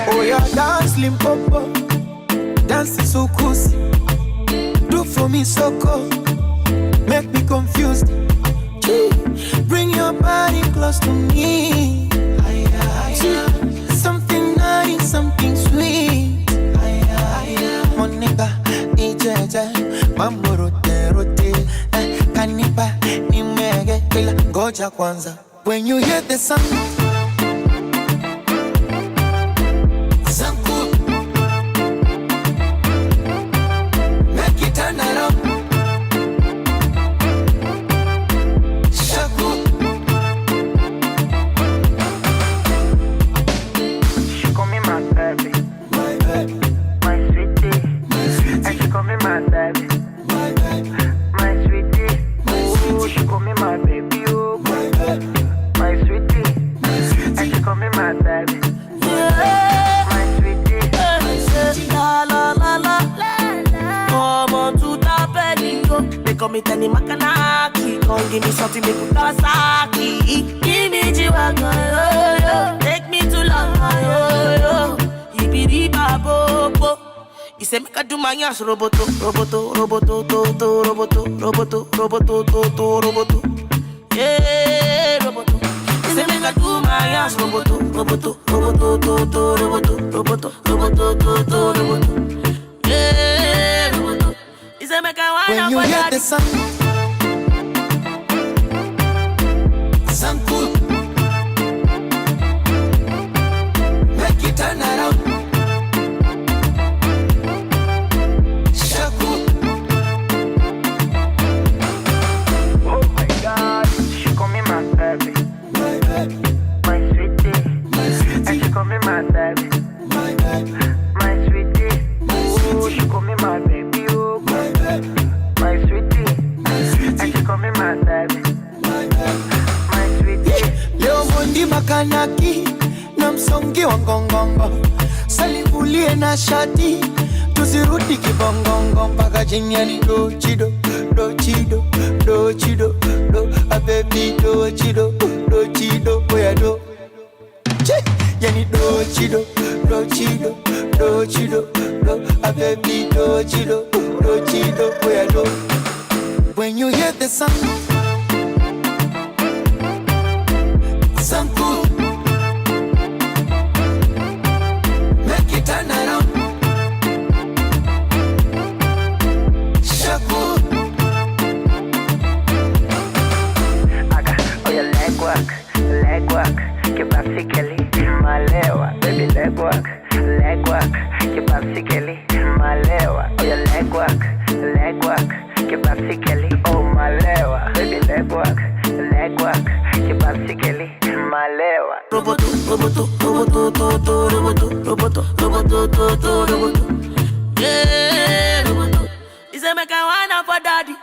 Oh yeah, dance Limpopo, dance Sukusi. Do for me soko, make me confused. Bring your body close to me. Something nice, something sweet. Monica, ijeje, mambo rote rote. Kanipa, nimege, ila ngoja kwanza. When you hear the sound, Tani makanaki, come give me something make me Kawasaki. Give me G-Wagon, yo yo, take me to London, yo yo. Ibidi babobo, he say make I do my ass roboto, roboto, roboto, to to roboto, roboto, roboto, to to roboto, yeah roboto. He say make I do my ass roboto, roboto, roboto, to to roboto, roboto, roboto, to to roboto, yeah roboto. He say make I when you hear the sound, cool, make it turn around. Shaku. Oh my God, she call me my baby, My baby, my sweetie, my sweetie, and she call me my baby, my baby, my sweetie. my Oh, sweetie, she call me my baby, oh, my baby, my sweetie, my sweetie, and she call me my baby, my baby. my sweetie. Leo mundi makanaki na msongi wa ngongongo, salivulie na shati tuzirudi kibongongo mpaka jinyani do chido do chido do chido do a baby do chido do chido oya do yani do chido do chido do chido do a baby do chido do chido oya do. When you hear the sound, cool, make it turn around. Shaku. Aga, oh your leg work, que basically malewa, baby leg work, que basically malewa, oh your leg work, que basically oh malewa, baby leg work, que basically malewa. roboto, roboto, roboto, to to roboto, roboto, roboto, to to roboto, yeah roboto. He say make I wanna for daddy.